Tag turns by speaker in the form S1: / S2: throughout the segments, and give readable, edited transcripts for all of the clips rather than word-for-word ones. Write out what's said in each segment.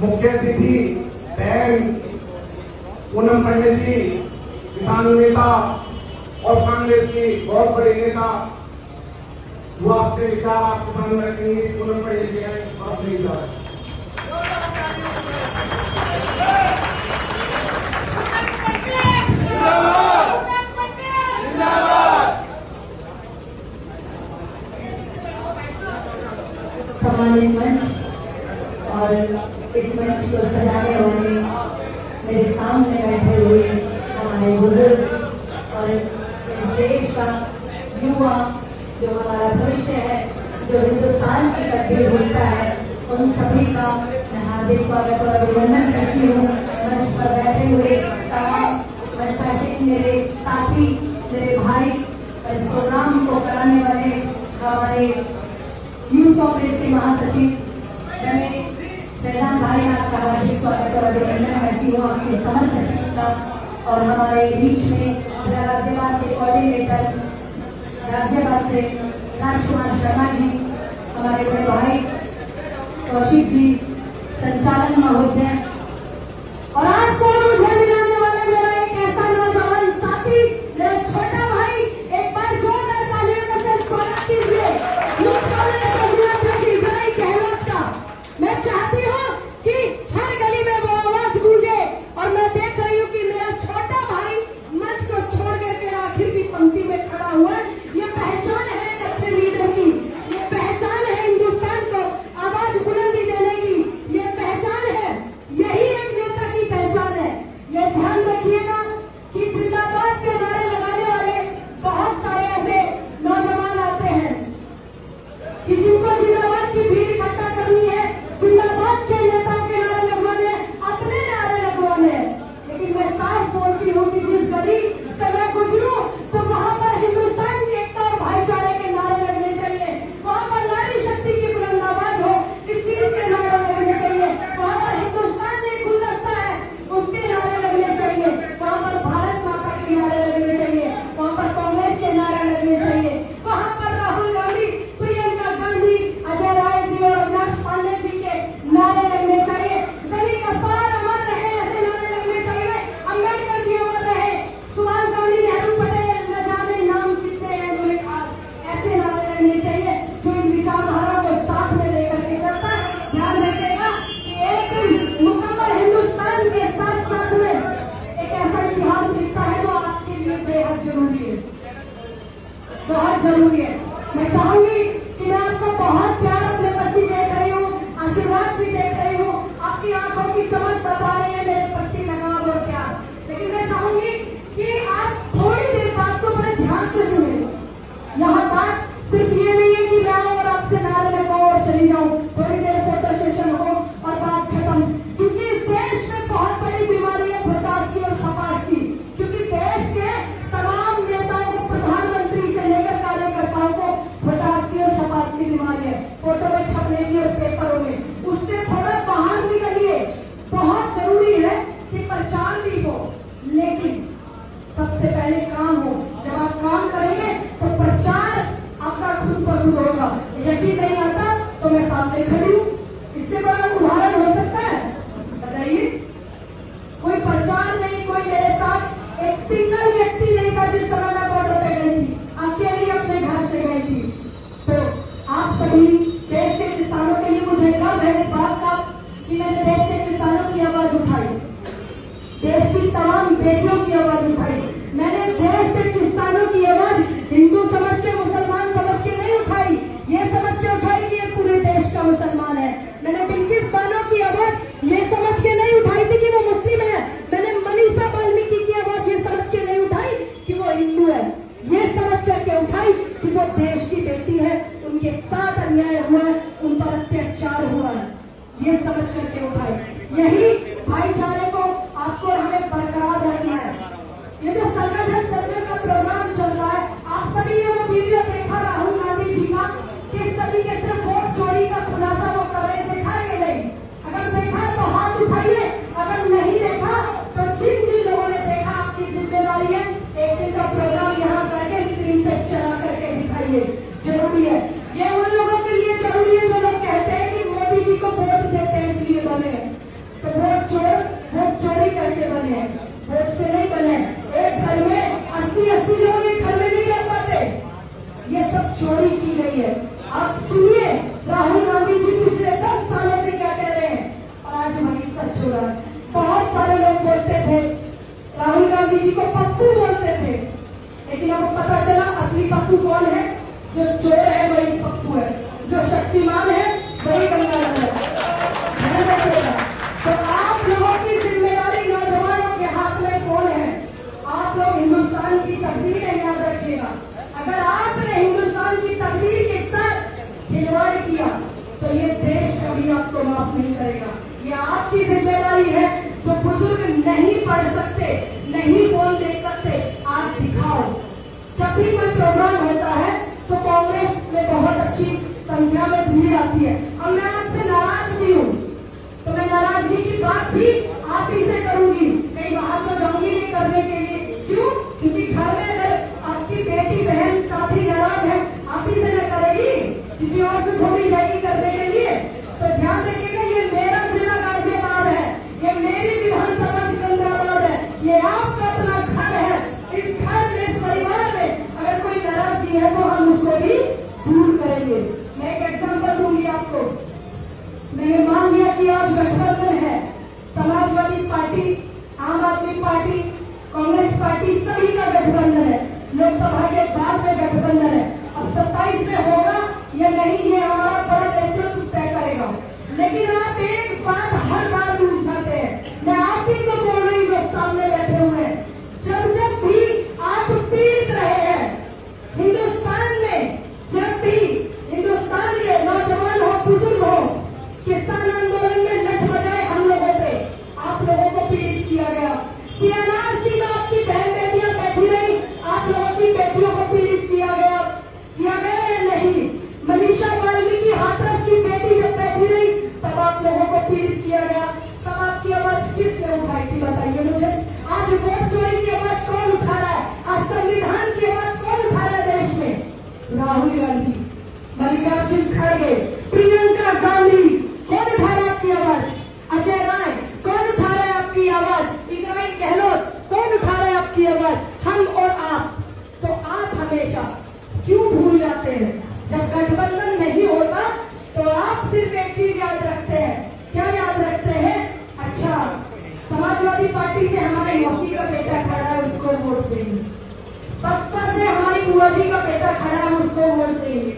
S1: मुख्य अतिथि बहन पूनम पंडित जी, किसान नेता और कांग्रेस की बहुत बड़ी नेता, वो आपसे विचार आपके सामने रखेंगे। पूनम पंडित जी आप नहीं जा रहे।
S2: सम्मानित मंच और इस मंच को सजाने वाले मेरे सामने बैठे हुए हमारे बुजुर्ग और इस देश का युवा जो हमारा भविष्य है, जो हिंदुस्तान की तकदीर होता है, उन सभी का मैं हार्दिक स्वागत और अभिनंदन करती हूँ। मंच पर बैठे हुए तमाम मंचासीन मेरे साथी, मेरे भाई, इस प्रोग्राम को कराने वाले हमारे यूथ कांग्रेस के महासचिव रमेश प्रधान भाई, आपका हार्दिक स्वागत और अभिनंदन करती हूँ आपके समर्थन का। और हमारे बीच में गाजियाबाद के कोऑर्डिनेटर गाजियाबाद से राजकुमार शर्मा जी, हमारे बड़े भाई कौशिक जी, संचालन महोदय, और आज को मुझे मिलाने वाले मेरा एक ऐसा नौजवान साथी, मेरा छोटा भाई, एक बार जोरदार तालियों से स्वागत कीजिए। मैं चाहती हूँ कि हर गली में वो आवाज गूंजे, और मैं देख रही हूँ कि मेरा छोटा भाई मंच को छोड़ करके आखिर की पंक्ति में खड़ा हुआ है। ये पहचान है एक अच्छे लीडर की, ये पहचान है हिंदुस्तान को आवाज बुलंदी देने की, ये पहचान है, यही एक नेता की पहचान है। ये ध्यान रखिएगा कि जिंदाबाद के नारे लगाने वाले बहुत सारे ऐसे नौजवान आते हैं कि जिनको जिंदाबाद की भीड़ इकट्ठा करनी है, जिंदाबाद के नेताओं के नारे लगवाने, अपने नारे लगवाने, लेकिन मैं साफ बोलती हूँ कि जिस गली से मैं गुजरूं तो वहां पर हिंदुस्तान की एकता और भाईचारे के नारे लगने चाहिए, वहां पर नारी शक्ति की बुलंद आवाज हो, इस चीज के नारे लगने चाहिए, वहां पर हिंदुस्तान एक गुलदस्ता है उसके नारे लगने चाहिए, वहां पर भारत माता के नारे लगने चाहिए, वहां पर कांग्रेस के नारे लगने चाहिए, वहां पर राहुल गांधी, प्रियंका गांधी, अजय राय जी और अविनाश पांडे जी के नारे लगने चाहिए। गली का पार अमर रहे, ऐसे नारे लगने चाहिए। अम्बेडकर जी अमर रहे, सुभाष गांधी, नेहरू, पटेल, न जाने नाम कितने हैं जो खास, ऐसे नारे लगने चाहिए जो इन विचारधारा को साथ में लेकर के चलता है। ध्यान रखिएगा कि एक मुकम्मल हिंदुस्तान के साथ साथ में एक ऐसा इतिहास लिखता है जो आपके लिए बेहद जरूरी है, बहुत जरूरी है। मैं चाहूंगी कि मैं आपको बहुत प्यार अपने प्रति देख रही हूँ, आशीर्वाद भी देख रही हूँ, आपकी आंखों की चमक बता रही है मेरे प्रति लगाव और प्यार, लेकिन मैं चाहूंगी कि आप थोड़ी देर बात को बड़े ध्यान से सुने। यहाँ बात सिर्फ ये नहीं है कि मैं आऊँ और आपसे नारे लगाऊं और चली जाऊँ, थोड़ी देर फोटो सेशन हो और बात खत्म, क्योंकि इस देश में बहुत बड़ी बीमारी है भ्रष्टाचार की और छपास की, क्योंकि देश के तमाम नेताओं को, प्रधानमंत्री से लेकर कार्यकर्ताओं को भ्रष्टाचार की और छपास की बीमारी है, फोटो में छपने की और पेपरों में, उससे थोड़ा बाहर निकलिए। बहुत जरूरी है कि प्रचार भी हो, लेकिन सबसे पहले काम हो। जब आप काम करेंगे तो प्रचार आपका खुद ब खुद होगा। यकीन नहीं आता तो मैं सामने खड़ी हूँ, इससे बड़ा उदाहरण हो सकता है? बताइए। कोई प्रचार नहीं, कोई मेरे साथ एक सिंगल व्यक्ति नहीं था जिस तरह मैं बॉर्डर पे गई थी, अकेली अपने घर से गई थी। तो आप सभी देश के किसानों के लिए मुझे गर्व है इस बात का कि मैंने देश के किसानों की आवाज उठाई, देश की तमाम बेटियों की आवाज उठाई। मैंने देश के किसानों की आवाज हिंदू समझ के, मुसलमान समझ के नहीं उठाई, ये समझ के उठाई कि ये पूरे देश का मुसलमान है। मैंने बिल्किस बानो की आवाज ये समझ के नहीं उठाई थी कि वो मुस्लिम है। मैंने मनीषा वाल्मीकि की आवाज ये समझ के नहीं उठाई कि वो हिंदू है, ये समझ करके उठाई कि वो देश की बेटी है, उनके साथ अन्याय हुआ है, उन पर अत्याचार हुआ है, ये समझ करके उठाई। यही भाईचारे को आपको हमें बरकरार रखना है। ये जो संगठन सर्वे का प्रोग्राम चल रहा है, आप सभी ने वो वीडियो देखा राहुल गांधी जी का, किस तरीके से वोट चोरी का खुलासा वो कर रहे, देखा है कि नहीं? अगर देखा तो हाथ उठाइए, अगर नहीं देखा तो जिन जिन लोगों ने देखा आपकी जिम्मेदारी है एक दिन का प्रोग्राम यहाँ करके स्क्रीन पे चला करके दिखाइए। जरूरी है ये, उन लोगों के लिए जरूरी है जो लोग कहते हैं कि मोदी जी को वोट देते हैं इसलिए बने। आती है। अब मैं आपसे नाराज भी हूँ तो मैं नाराजगी की बात भी आप ही से करूंगी, कहीं बाहर तो जाऊंगी नहीं करने के लिए। क्यों? क्योंकि घर में अगर आपकी बेटी बहन साथी नाराज है, आप ही से न करेगी, किसी और से थोड़ी जाएगी करने के लिए। तो ध्यान रखिएगा, ये मेरा जिला गाजियाबाद है, ये मेरी विधानसभा सिकंदराबाद है, ये आपका अपना घर है। इस घर में, इस परिवार में अगर कोई नाराजगी है तो हम उसको भी दूर करेंगे। मैं एक एग्जाम्पल दूंगी आपको। मैंने मान लिया कि आज गठबंधन है, समाजवादी पार्टी, आम आदमी पार्टी, कांग्रेस पार्टी, सभी का गठबंधन है। लोकसभा के बाद में गठबंधन है। अब 27 में होगा या नहीं, ये हमारा बड़ा नेतृत्व तय करेगा। लेकिन आप एक बात हर बार भूल जाते हैं, मैं आप ही को बोल रही जो सामने बैठे हुए हैं, जब भी आप पीड़ित रहे हैं हिंदुस्तान में, जब भी हिंदुस्तान के नौजवान हो, बुजुर्ग हो, किसान आंदोलन में लठ बजाए हम लोगों पे, आप लोगों को पीड़ित किया गया। CNRC में आपकी बहन बेटियां बैठी रही, आप लोगों की बेटियों को पीड़ित किया गया या नहीं? मनीषा वाल्मीकि हाथरस की बेटी जब बैठी रही तब आप लोगों को पीड़ित किया गया। तब आपकी आवाज किसने उठाई थी, बताइए मुझे। आज वोट चोरी की आवाज कौन उठा रहा है? आज संविधान की आवाज कौन उठा रहा है देश में? राहुल गांधी, मल्लिकार्जुन खड़गे, प्रियंका गांधी, कौन उठा रहा है आपकी आवाज? अजय राय, कौन उठा रहा है आपकी आवाज? इजराइल गहलोत, कौन उठा रहा है आपकी आवाज? हम और आप। तो आप हमेशा क्यों भूल जाते हैं? जब गठबंधन नहीं होता तो आप सिर्फ एक चीज याद रखते हैं। क्या याद रखते हैं? अच्छा, समाजवादी पार्टी से हमारे मौसी का बेटा खड़ा है, उसको वोट देंगे। बसपा से हमारी बुआ जी का बेटा खड़ा है, उसको वोट देंगे,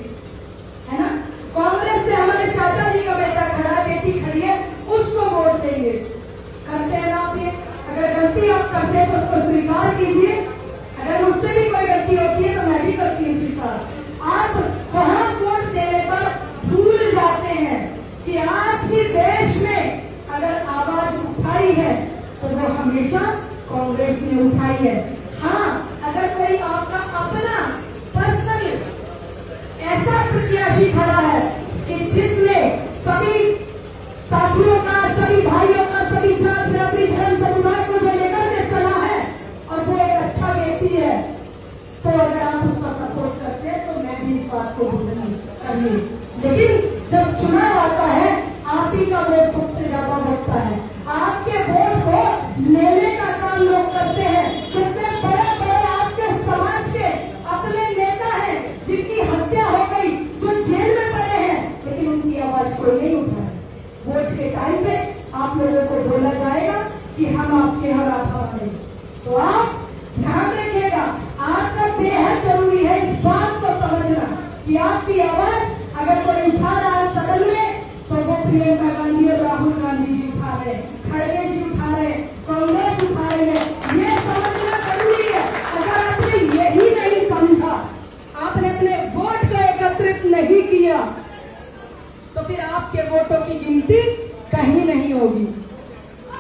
S2: है ना? कांग्रेस से हमारे चाचा जी का बेटा खड़ा है, बेटी खड़ी है, उसको वोट देंगे। करते हैं ना आप ये? अगर गलती आप करते हैं तो उसको स्वीकार कीजिए। अगर मुझसे भी कोई गलती होती है तो मैं भी करती हूँ स्वीकार। आप वहां वोट देने पर भूल जाते हैं कि आज के देश में अगर आवाज उठाई है तो वो हमेशा कांग्रेस ने उठाई है। हाँ, अगर कोई आपका अपना पर्सनल ऐसा प्रत्याशी खड़ा है कि जिसने सभी साथियों का, सभी भाइयों का, सभी जात बिरादरी धर्म समुदाय को जो लेकर के चला है और वो एक अच्छा व्यक्ति है, तो अगर आप उसका सपोर्ट करते हैं तो मैं भी इस बात को करनी। लेकिन जब चुनाव आता है, आप ही का वोट सबसे ज्यादा बढ़ता है। आपके वोट को लेने का काम लोग करते हैं। कितने बड़े बड़े आपके समाज के अपने नेता हैं जिनकी हत्या हो गई, जो जेल में पड़े हैं, लेकिन उनकी आवाज कोई नहीं उठा है। वोट के टाइम पे आप लोगों को बोला जाएगा कि हम आपके हर आधार हैं। तो आप ध्यान रखिएगा, आपका बेहद जरूरी है इस बात को समझना कि आपकी आवाज अगर कोई उठा रहा है सदन में तो वो प्रियंका गांधी और राहुल गांधी जी उठा रहे, खड़गे जी उठा रहे, कांग्रेस उठा रही है, ये समझना जरूरी है। अगर आपने यही नहीं समझा, आपने अपने वोट को एकत्रित नहीं किया, तो फिर आपके वोटों की गिनती कहीं नहीं होगी।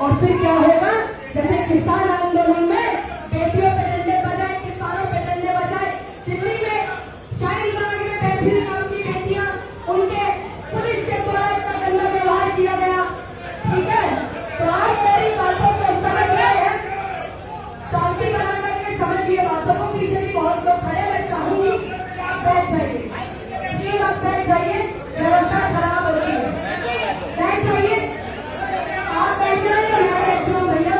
S2: और फिर क्या होगा? जैसे किसान आंदोलन में बेटियों पे डंडे बजाए, किसानों पे डंडे बजाए, दिल्ली में शाहीन बाग में बैठी गांव की बेटियां, उनके पुलिस के द्वारा इतना गंदा व्यवहार किया गया। ठीक है, तो आप मेरी बातों को समझ रहे हैं, शांति बना करके समझिए बातों को। पीछे भी बहुत लोग खड़े, मैं चाहूंगी कि आप बैठ जाइए, प्लीज आप बैठ जाइए, व्यवस्था खराब हो रही है, बैठ जाइए, आप बैठ जाइए, मैं बैठ जाऊँ भैया।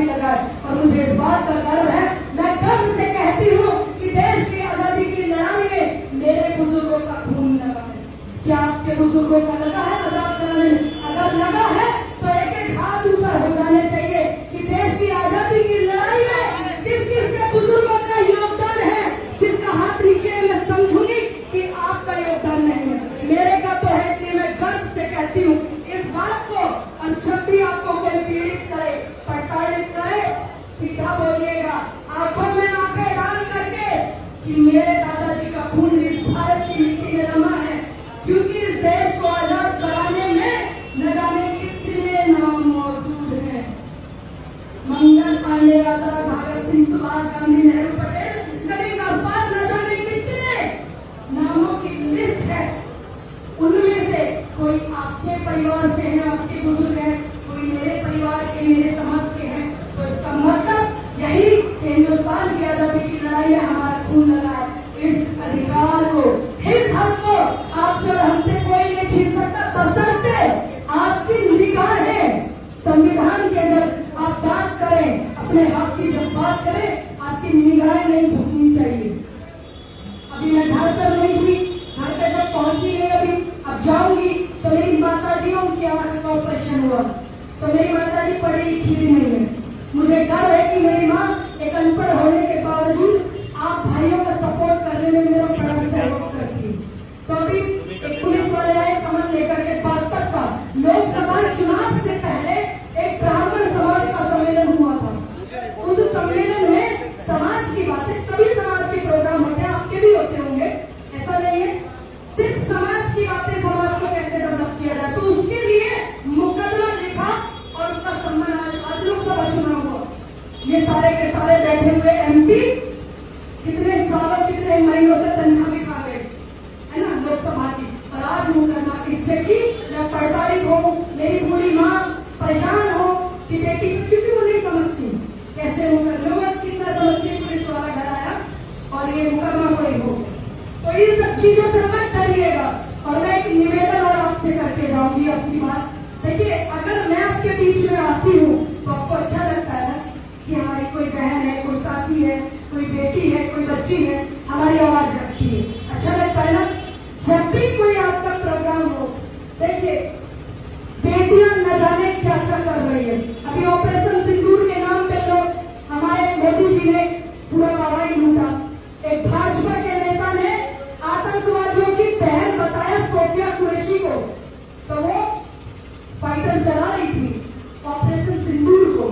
S2: भी लगा है और मुझे इस बात का गर्व है। मैं गर्व से कहती हूँ कि देश की आजादी की लड़ाई में मेरे बुजुर्गों का खून लगा है। क्या आपके बुजुर्गों का लगा है आजाद कराने में? अगर लगा है तो एक एक हाथ ऊपर हो जाने चाहिए कि देश की आजादी की लड़ाई में किस किस के बुजुर्गों का योगदान है। जिसका हाथ नीचे है मैं समझूंगी कि आपका योगदान नहीं है, मेरे का तो है। इसलिए मैं गर्व से कहती हूँ इस बात को। और जब भी आपको कोई पीड़ित करे, प्रताड़ित करे, सीधा बोलिएगा, आंखों में आंखें डाल करके कि मेरे दादाजी का खून इस भारत की मिट्टी में रमा है। क्योंकि इस देश को आजाद कराने में न जाने कितने नाम मौजूद हैं। मंगल पांडे, आजाद, भगत सिंह, सुभाष गांधी, नेहरू, पटेल, गरीब अब्बास, न जाने कितने नामों की लिस्ट है। उनमें से कोई आपके परिवार से है, आपके बुजुर्ग है, कोई मेरे परिवार के, मेरे समाज के हैं। तो इसका मतलब यही कि हिंदुस्तान की आजादी की लड़ाई में हमारा खून लगा है। इस अधिकार को, इस हक को आप जो हमसे कोई नहीं छीन सकता, बशर्ते आपकी निगाहें संविधान के जब आप बात करें, अपने हक की जब बात करें, आपकी निगाहें नहीं झुकनी चाहिए। अभी मैं घर पर नहीं थी, घर पे जब पहुंची नहीं, अभी अब जाऊंगी तो मेरी माता जी, उनकी आंख का ऑपरेशन हुआ तो मेरी माता जी पढ़ी लिखी भी नहीं है। मुझे डर है कि मेरी माँ एक अनपढ़ होने के बावजूद आप भाइयों का सपोर्ट करने में मेरा बड़ा सहयोग करती है। तो अभी एक पुलिस वाले आए समझ लेकर के बागपत का लोकसभा चुनाव से पहले एक ब्राह्मण समाज का सम्मेलन हुआ था। उस सम्मेलन में समाज की बातें, सभी समाज के प्रोग्राम होते हैं, आपके भी होते होंगे, ऐसा नहीं है। सिर्फ समाज की बातें, समाज को कैसे डेवलप किया जाए, तो उसके लिए मुकदमा लिखा और उसका सम्मान आज लोकसभा चुनाव हुआ। ये सारे के सारे बैठे हुए एमपी कितने सालों, कितने महीनों से तनख्वाह भी खा गए है ना लोकसभा की। और आज मुकदमा किससे की? मैं प्रताड़ित हूँ, मेरी बूढ़ी माँ परेशान हो कि बेटी, क्योंकि वो नहीं समझती कैसे मुकदमा, कितना समझती। पुलिस वाला घर आया और ये मुकदमा कोई हो। तो इन सब चीजों से मत डरिएगा। और मैं एक निवेदन और आपसे करके जाऊंगी अपनी बात। देखिए, अगर मैं आपके बीच में आती हूँ तो आपको अच्छा लगता है ना कि हमारी कोई बहन है, कोई साथी है, कोई बेटी है, कोई बच्ची है, हमारी आवाज रखती है, अच्छा लगता है ना। जब भी कोई आपका प्रोग्राम हो, देखिए बेटियां न जाने क्या क्या कर रही है। अभी ऑपरेशन सिंदूर के नाम पे लोग, हमारे मोदी जी ने पूरा हवाई लूटा। एक भाजपा के नेता ने आतंकवादियों की बहन बताया सोफिया कुरैशी को, तो वो फाइटर चला रही थी ऑपरेशन सिंदूर को।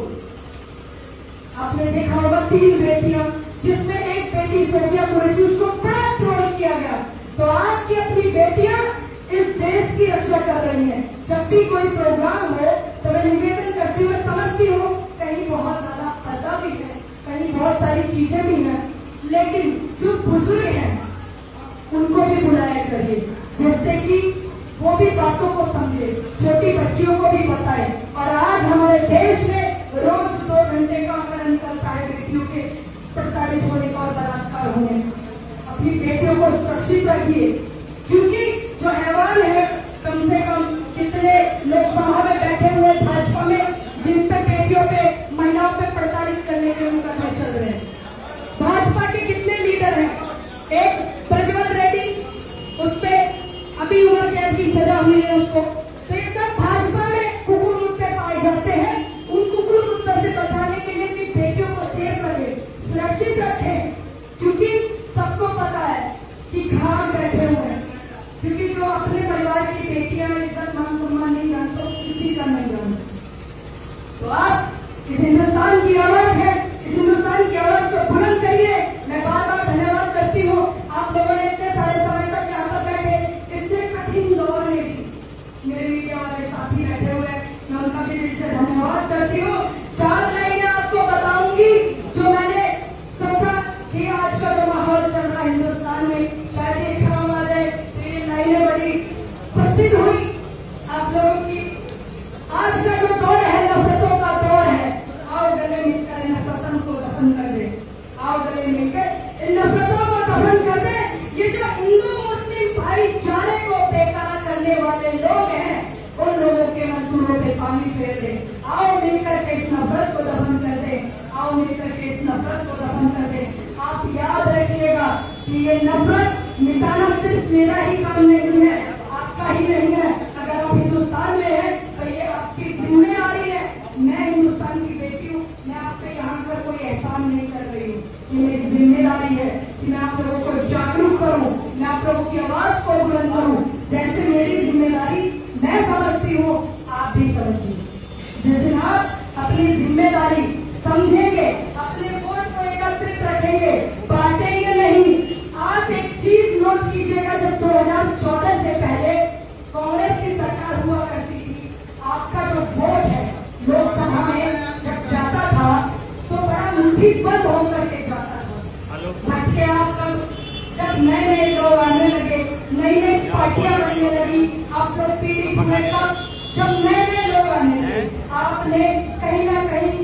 S2: आपने देखा होगा 3 बेटियां, जिसमें एक बेटी सोफिया कुरैशी, उसको बड़ा ट्रोल किया गया। तो आपकी अपनी बेटियां इस देश की रक्षा कर रही हैं। जब भी कोई प्रोग्राम हो तो मैं निवेदन करती हूँ, समझती हूँ कहीं बहुत ज्यादा पर्दा भी है, कहीं बहुत सारी चीजें भी हैं, लेकिन जो बुजुर्ग हैं उनको भी बुलाया करिए, जिससे कि वो भी बातों को समझे, छोटी बच्चियों को भी बताए। और आज हमारे देश में रोज 2 घंटे का आंकड़ा निकलता है बेटियों के प्रताड़ित होने का और बलात्कार होने का। अपनी बेटियों को सुरक्षित रखिए, क्योंकि जो हैवान है, कम से कम कितने लोकसभा में बैठे हुए भाजपा में, जिन पे बेटियों पे, महिलाओं पे प्रताड़ित करने के मुकदमे चल रहे हैं। भाजपा के कितने लीडर हैं? एक प्रज्वल रेड्डी, उस पे अभी उम्र कैद की सजा हुई है उसको। तो ये सब भाजपा में कुकुर मुत्ते पाए जाते हैं। उन कुकुर मुत्तों से बचाने के लिए अपनी बेटियों को सेफ रखें, सुरक्षित रखें, क्योंकि सबको पता है कि घाट बैठे हुए कि ये नफरत मिटाना सिर्फ मेरा ही काम नहीं है, आपका ही नहीं है। अगर आप हिंदुस्तान में है तो ये आपकी जिम्मेदारी है। मैं हिंदुस्तान की बेटी हूँ, मैं आपके यहाँ पर कोई एहसान नहीं कर रही हूँ। ये मेरी जिम्मेदारी है कि मैं आप लोगों को जागरूक करूँ, मैं आप लोगों की आवाज को बुलंद करूँ। जैसे मेरी जिम्मेदारी मैं समझती हूँ, आप भी समझिए। जिस दिन आप अपनी जिम्मेदारी समझेंगे, अपने वोट को एकत्रित रखेंगे, बांटेंगे नहीं। आप एक चीज नोट कीजिएगा, जब 2014 से पहले कांग्रेस की सरकार हुआ करती थी, आपका जो वोट है लोकसभा में जब जाता था तो बड़ा मुट्ठी बंद होकर के जाता था। भटके आपका जब नए नए लोग आने लगे, नई नई पार्टियां बनने लगी, आप लोग पीड़ित हुए। तब जब नए नए लोग आने लगे, आपने कहीं ना कहीं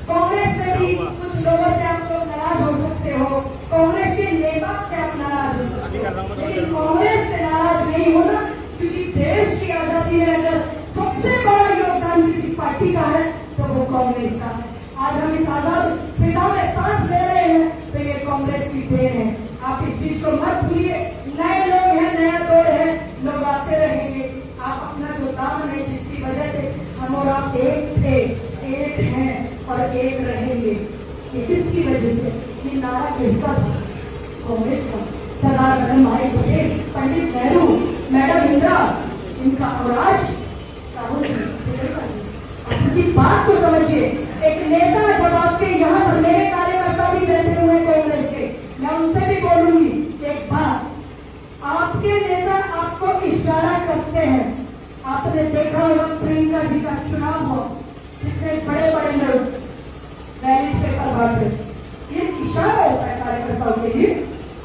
S2: कांग्रेस में भी कुछ लोगों से आप लोग नाराज हो सकते हो, कांग्रेस के नेता से आप नाराज हो सकते हो, लेकिन कांग्रेस से नाराज नहीं होना, क्योंकि देश की आजादी में अगर सबसे बड़ा योगदान किसी पार्टी का है तो वो कांग्रेस का है। आज हम इस आजाद फिजा में सांस ले रहे हैं तो ये कांग्रेस की देन है। आप इस चीज को मत भूलिए। नए लोग हैं, नया दौर है, लोग आते रहेंगे। आप अपना जो दामन है, जिसकी वजह से हम और आप एक थे, एक हैं और एक रहेंगे, ये किसकी वजह से? ये नारा किसका था? कांग्रेस का। सरदार वल्लभ भाई पटेल, पंडित नेहरू, मैडम इंदिरा, इनका और आज राहुल की बात को समझिए। एक नेता जब आपके यहाँ पर, मेरे कार्यकर्ता भी रहते हुए कांग्रेस के, मैं उनसे भी बोलूंगी एक बात, आपके नेता आपको इशारा करते हैं। आपने देखा होगा प्रियंका जी का चुनाव हो, कितने बड़े बड़े लोग रैली पे करवाते, ये इशारा होता है कार्यकर्ताओं के लिए।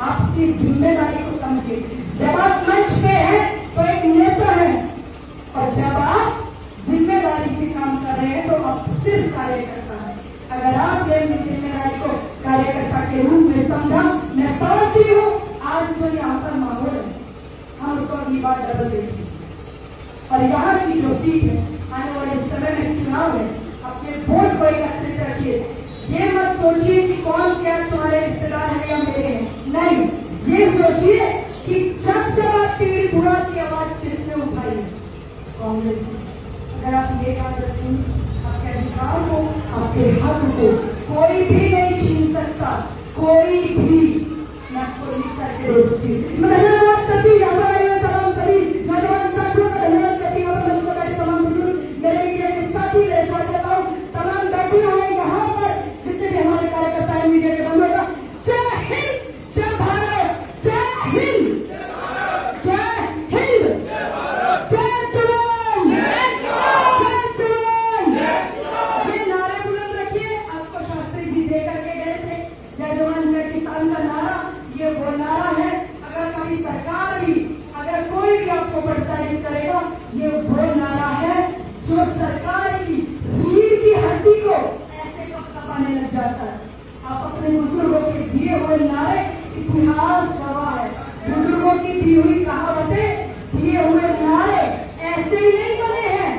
S2: आपकी जिम्मेदारी को समझिए। जब आप मंच पे हैं तो एक नेता है, और जब आप जिम्मेदारी से काम कर रहे हैं तो आप सिर्फ कार्यकर्ता है। अगर आप ये जिम्मेदारी को कार्यकर्ता के रूप में समझा, मैं समझती हूँ आज जो यहाँ पर माहौल है, हम उसको अगली बार डबल देंगे। और यहाँ की जो सीट है, आने वाले समय में चुनाव है, अपने वोट को एकत्रित रखिए। ये मत सोचिए कि कौन क्या तुम्हारे रिश्तेदार है या मेरे हैं, नहीं, ये सोचिए कि जब जब आप पीड़ित हुआ की आवाज किसने उठाई? कांग्रेस। अगर आप ये काम रखेंगे, आपके अधिकार को, आपके हक को कोई भी नहीं छीन सकता, कोई भी। मैं आपको लिख करके दे सकती हूँ। धन्यवाद करती तमाम सभी नौजवान साथियों का धन्यवाद करती हूँ। मंच पर बैठे तमाम बुजुर्ग, मेरे मीडिया के साथी, मेरे चाचा, तमाम बैठे हुए यहाँ पर जितने भी हमारे कार्यकर्ता है, मीडिया के बंधुओं का जय हिंद, जय भारत, जय हिंद, जय हिंद, जय जवान, जय जवान। ये नारे बुलंद रखिए। आपको शास्त्री जी दे करके गए थे, जय जवान जय किसान का नारा, ये वो नारा है। अगर कभी सरकार भी, अगर कोई भी आपको प्रोत्साहित करेगा, ये वो नारा है जो सरकार की रीढ़ की हड्डी को ऐसे कपकपाने लग जाता है। आप अपने बुजुर्गों के दिए हुए नारे, इतिहास गवाह है, बुजुर्गों की दी हुई कहावतें, दिए हुए नारे ऐसे ही नहीं बने हैं।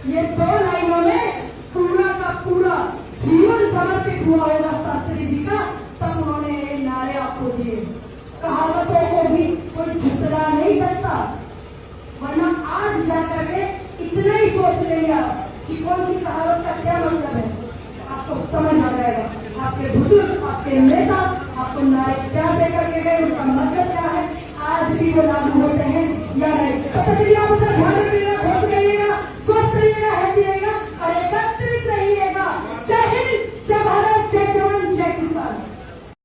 S2: ये 2 लाइनों में पूरा का पूरा जीवन समर्पित हुआ होगा शास्त्री जी का, तब उन्होंने ये नारे आपको दिए। कहावतों को भी कोई झुटला नहीं सकता, वरना आज जाकर के इतना ही सोच लेंगे आप कि कौन सी कहावत का क्या मतलब है, आपको समझ आ जाएगा। आपके बुजुर्ग, आपके नेता आपको नारे क्या दे करके गए, उनका मतलब क्या है, आज भी वो लागू होते हैं या नहीं। तो चलिए आप